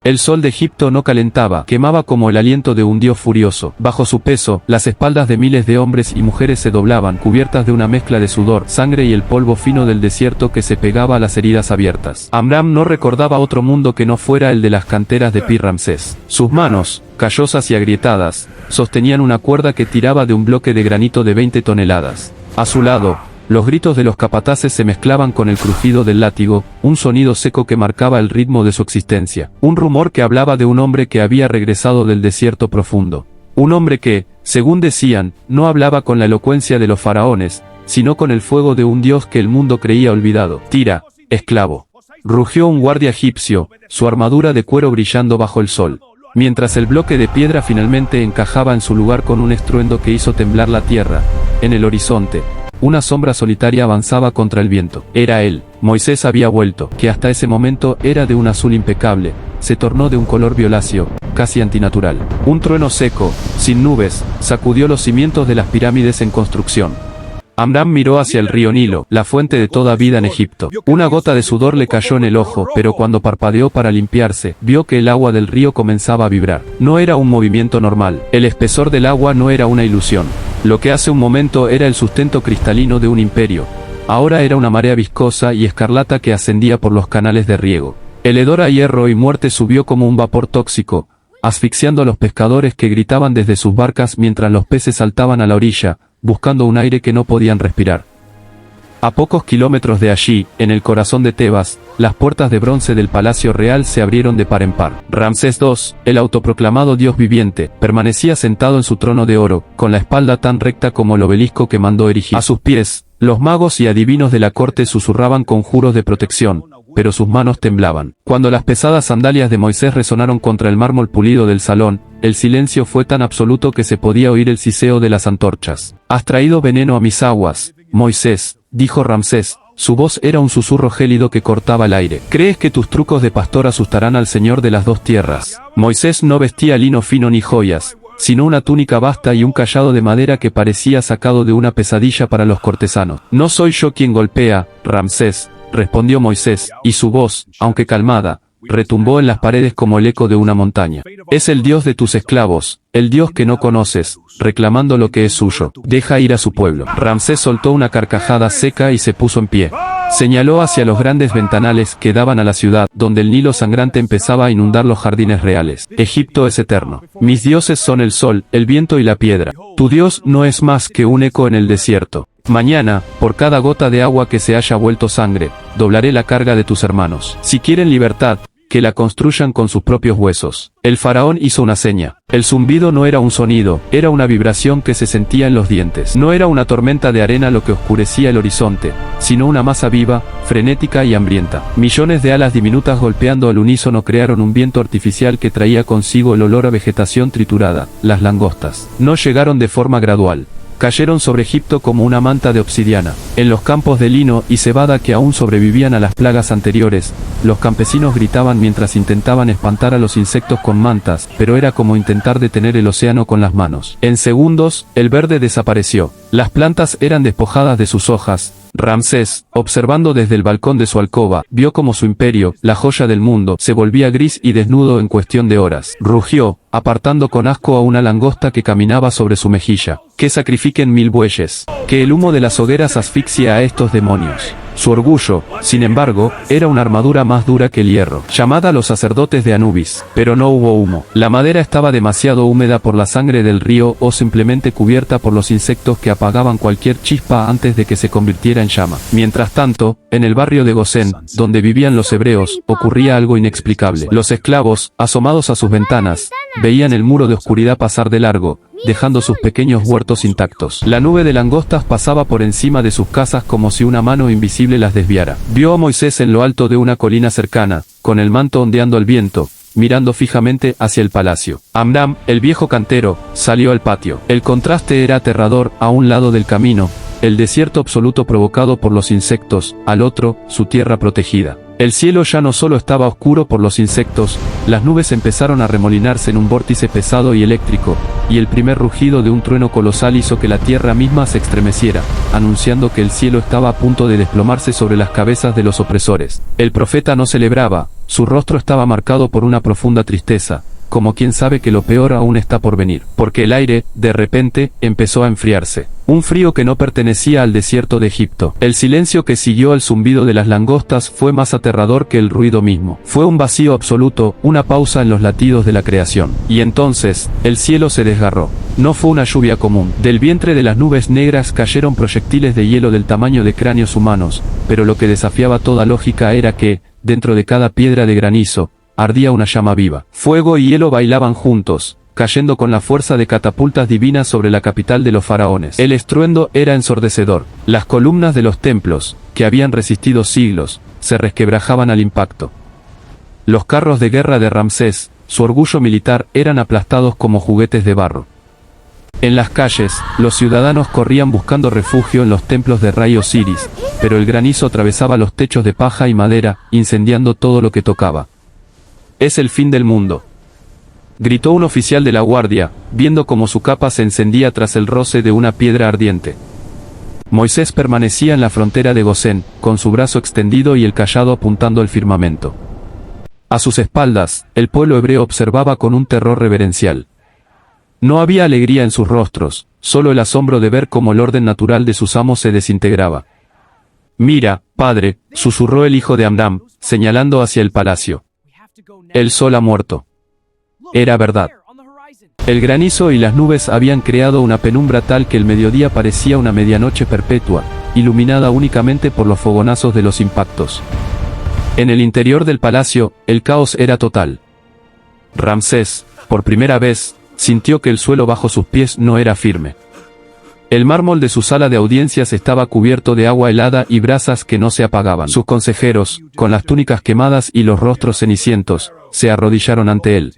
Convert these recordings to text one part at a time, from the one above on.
El sol de Egipto no calentaba, quemaba como el aliento de un dios furioso. Bajo su peso, las espaldas de miles de hombres y mujeres se doblaban, cubiertas de una mezcla de sudor, sangre y el polvo fino del desierto que se pegaba a las heridas abiertas. Amram no recordaba otro mundo que no fuera el de las canteras de Pi-Ramsés. Sus manos, callosas y agrietadas, sostenían una cuerda que tiraba de un bloque de granito de 20 toneladas. A su lado, los gritos de los capataces se mezclaban con el crujido del látigo, un sonido seco que marcaba el ritmo de su existencia. Un rumor que hablaba de un hombre que había regresado del desierto profundo. Un hombre que, según decían, no hablaba con la elocuencia de los faraones, sino con el fuego de un dios que el mundo creía olvidado. Tira, esclavo. Rugió un guardia egipcio, su armadura de cuero brillando bajo el sol. Mientras el bloque de piedra finalmente encajaba en su lugar con un estruendo que hizo temblar la tierra, en el horizonte, una sombra solitaria avanzaba contra el viento. Era él. Moisés había vuelto, que hasta ese momento era de un azul impecable, se tornó de un color violáceo, casi antinatural. Un trueno seco, sin nubes, sacudió los cimientos de las pirámides en construcción. Amram miró hacia el río Nilo, la fuente de toda vida en Egipto. Una gota de sudor le cayó en el ojo, pero cuando parpadeó para limpiarse, vio que el agua del río comenzaba a vibrar. No era un movimiento normal. El espesor del agua no era una ilusión. Lo que hace un momento era el sustento cristalino de un imperio. Ahora era una marea viscosa y escarlata que ascendía por los canales de riego. El hedor a hierro y muerte subió como un vapor tóxico, asfixiando a los pescadores que gritaban desde sus barcas mientras los peces saltaban a la orilla, buscando un aire que no podían respirar. A pocos kilómetros de allí, en el corazón de Tebas, las puertas de bronce del Palacio Real se abrieron de par en par. Ramsés II, el autoproclamado dios viviente, permanecía sentado en su trono de oro, con la espalda tan recta como el obelisco que mandó erigir. A sus pies, los magos y adivinos de la corte susurraban conjuros de protección, pero sus manos temblaban. Cuando las pesadas sandalias de Moisés resonaron contra el mármol pulido del salón, el silencio fue tan absoluto que se podía oír el siseo de las antorchas. «Has traído veneno a mis aguas, Moisés», dijo Ramsés. Su voz era un susurro gélido que cortaba el aire. «¿Crees que tus trucos de pastor asustarán al Señor de las dos tierras?» Moisés no vestía lino fino ni joyas, sino una túnica vasta y un cayado de madera que parecía sacado de una pesadilla para los cortesanos. «No soy yo quien golpea, Ramsés», respondió Moisés, y su voz, aunque calmada, retumbó en las paredes como el eco de una montaña. «Es el Dios de tus esclavos, el Dios que no conoces, reclamando lo que es suyo. Deja ir a su pueblo». Ramsés soltó una carcajada seca y se puso en pie. Señaló hacia los grandes ventanales que daban a la ciudad, donde el Nilo sangrante empezaba a inundar los jardines reales. «Egipto es eterno. Mis dioses son el sol, el viento y la piedra. Tu Dios no es más que un eco en el desierto. Mañana, por cada gota de agua que se haya vuelto sangre, doblaré la carga de tus hermanos. Si quieren libertad, que la construyan con sus propios huesos». El faraón hizo una seña. El zumbido no era un sonido, era una vibración que se sentía en los dientes. No era una tormenta de arena lo que oscurecía el horizonte, sino una masa viva, frenética y hambrienta. Millones de alas diminutas golpeando al unísono crearon un viento artificial que traía consigo el olor a vegetación triturada. Las langostas no llegaron de forma gradual. Cayeron sobre Egipto como una manta de obsidiana. En los campos de lino y cebada que aún sobrevivían a las plagas anteriores, los campesinos gritaban mientras intentaban espantar a los insectos con mantas, pero era como intentar detener el océano con las manos. En segundos, el verde desapareció. Las plantas eran despojadas de sus hojas. Ramsés, observando desde el balcón de su alcoba, vio como su imperio, la joya del mundo, se volvía gris y desnudo en cuestión de horas. Rugió, apartando con asco a una langosta que caminaba sobre su mejilla. «Que sacrifiquen 1000 bueyes. Que el humo de las hogueras asfixie a estos demonios». Su orgullo, sin embargo, era una armadura más dura que el hierro, llamada los sacerdotes de Anubis. Pero no hubo humo. La madera estaba demasiado húmeda por la sangre del río o simplemente cubierta por los insectos que apagaban cualquier chispa antes de que se convirtiera en llama. Mientras tanto, en el barrio de Gosén, donde vivían los hebreos, ocurría algo inexplicable. Los esclavos, asomados a sus ventanas, veían el muro de oscuridad pasar de largo, dejando sus pequeños huertos intactos. La nube de langostas pasaba por encima de sus casas como si una mano invisible las desviara. Vio a Moisés en lo alto de una colina cercana, con el manto ondeando al viento, mirando fijamente hacia el palacio. Amram, el viejo cantero, salió al patio. El contraste era aterrador. A un lado del camino, el desierto absoluto provocado por los insectos, al otro, su tierra protegida. El cielo ya no solo estaba oscuro por los insectos, las nubes empezaron a remolinarse en un vórtice pesado y eléctrico, y el primer rugido de un trueno colosal hizo que la tierra misma se estremeciera, anunciando que el cielo estaba a punto de desplomarse sobre las cabezas de los opresores. El profeta no celebraba, Su rostro estaba marcado por una profunda tristeza, como quien sabe que lo peor aún está por venir, porque el aire, de repente, empezó a enfriarse. Un frío que no pertenecía al desierto de Egipto. El silencio que siguió al zumbido de las langostas fue más aterrador que el ruido mismo. Fue un vacío absoluto, una pausa en los latidos de la creación. Y entonces, el cielo se desgarró. No fue una lluvia común. Del vientre de las nubes negras cayeron proyectiles de hielo del tamaño de cráneos humanos, pero lo que desafiaba toda lógica era que, dentro de cada piedra de granizo, ardía una llama viva. Fuego y hielo bailaban juntos, cayendo con la fuerza de catapultas divinas sobre la capital de los faraones. El estruendo era ensordecedor. Las columnas de los templos, que habían resistido siglos, se resquebrajaban al impacto. Los carros de guerra de Ramsés, su orgullo militar, eran aplastados como juguetes de barro. En las calles, los ciudadanos corrían buscando refugio en los templos de Ra y Osiris, pero el granizo atravesaba los techos de paja y madera, incendiando todo lo que tocaba. «Es el fin del mundo», gritó un oficial de la guardia, viendo cómo su capa se encendía tras el roce de una piedra ardiente. Moisés permanecía en la frontera de Gosén, con su brazo extendido y el cayado apuntando al firmamento. A sus espaldas, el pueblo hebreo observaba con un terror reverencial. No había alegría en sus rostros, solo el asombro de ver cómo el orden natural de sus amos se desintegraba. «Mira, padre», susurró el hijo de Amram, señalando hacia el palacio. «El sol ha muerto». Era verdad. El granizo y las nubes habían creado una penumbra tal que el mediodía parecía una medianoche perpetua, iluminada únicamente por los fogonazos de los impactos. En el interior del palacio, el caos era total. Ramsés, por primera vez, sintió que el suelo bajo sus pies no era firme. El mármol de su sala de audiencias estaba cubierto de agua helada y brasas que no se apagaban. Sus consejeros, con las túnicas quemadas y los rostros cenicientos, se arrodillaron ante él.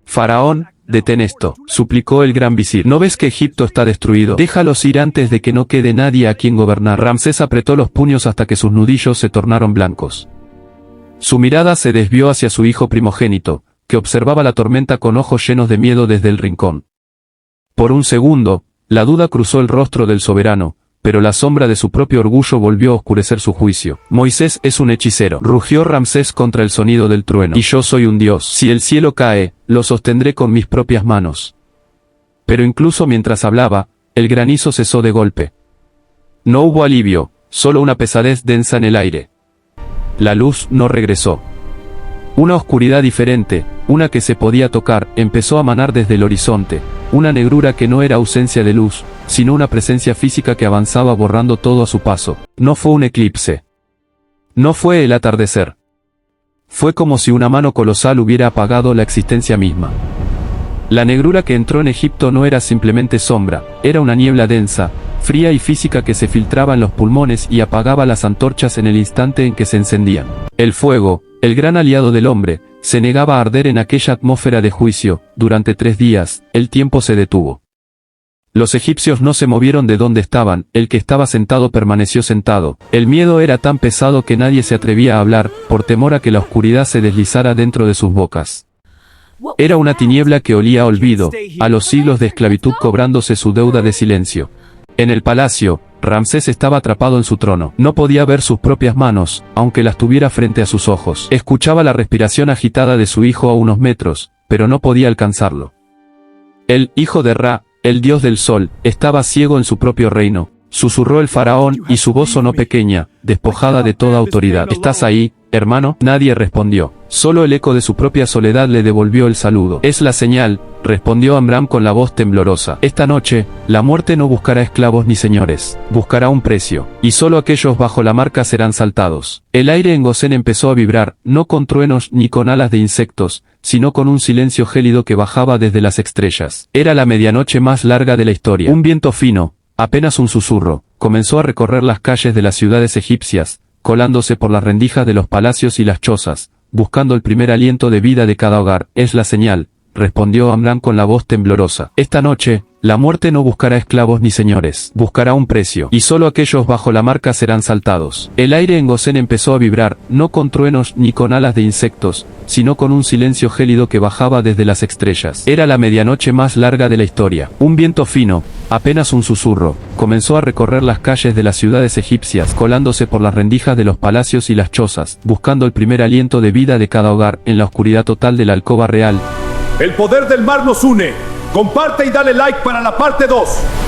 «Faraón, detén esto», suplicó el gran visir. «¿No ves que Egipto está destruido? Déjalos ir antes de que no quede nadie a quien gobernar». Ramsés apretó los puños hasta que sus nudillos se tornaron blancos. Su mirada se desvió hacia su hijo primogénito, que observaba la tormenta con ojos llenos de miedo desde el rincón. Por un segundo, la duda cruzó el rostro del soberano, pero la sombra de su propio orgullo volvió a oscurecer su juicio. «Moisés es un hechicero», rugió Ramsés contra el sonido del trueno. «Y yo soy un dios. Si el cielo cae, lo sostendré con mis propias manos». Pero incluso mientras hablaba, el granizo cesó de golpe. No hubo alivio, solo una pesadez densa en el aire. La luz no regresó. Una oscuridad diferente, una que se podía tocar, empezó a manar desde el horizonte, una negrura que no era ausencia de luz, sino una presencia física que avanzaba borrando todo a su paso. No fue un eclipse. No fue el atardecer. Fue como si una mano colosal hubiera apagado la existencia misma. La negrura que entró en Egipto no era simplemente sombra, era una niebla densa, fría y física que se filtraba en los pulmones y apagaba las antorchas en el instante en que se encendían. El fuego, el gran aliado del hombre, se negaba a arder en aquella atmósfera de juicio. Durante 3 días, el tiempo se detuvo. Los egipcios no se movieron de donde estaban, el que estaba sentado permaneció sentado. El miedo era tan pesado que nadie se atrevía a hablar, por temor a que la oscuridad se deslizara dentro de sus bocas. Era una tiniebla que olía a olvido, a los siglos de esclavitud cobrándose su deuda de silencio. En el palacio, Ramsés estaba atrapado en su trono. No podía ver sus propias manos, aunque las tuviera frente a sus ojos. Escuchaba la respiración agitada de su hijo a unos metros, pero no podía alcanzarlo. El hijo de Ra, el dios del sol, estaba ciego en su propio reino. Susurró el faraón y su voz sonó pequeña, despojada de toda autoridad. «¿Estás ahí, hermano?» Nadie respondió. Solo el eco de su propia soledad le devolvió el saludo. «Es la señal», respondió Amram con la voz temblorosa. «Esta noche, la muerte no buscará esclavos ni señores. Buscará un precio. Y solo aquellos bajo la marca serán saltados». El aire en Gosén empezó a vibrar, no con truenos ni con alas de insectos, sino con un silencio gélido que bajaba desde las estrellas. Era la medianoche más larga de la historia. Un viento fino, apenas un susurro, comenzó a recorrer las calles de las ciudades egipcias, colándose por las rendijas de los palacios y las chozas, buscando el primer aliento de vida de cada hogar. «Es la señal», respondió Amram con la voz temblorosa. «Esta noche, La muerte no buscará esclavos ni señores, buscará un precio, y solo aquellos bajo la marca serán saltados. El aire en Gosén empezó a vibrar, no con truenos ni con alas de insectos, sino con un silencio gélido que bajaba desde las estrellas. Era la medianoche más larga de la historia. Un viento fino, apenas un susurro, comenzó a recorrer las calles de las ciudades egipcias, colándose por las rendijas de los palacios y las chozas, buscando el primer aliento de vida de cada hogar en la oscuridad total de la alcoba real. El poder del mar nos une. Comparte y dale like para la parte 2.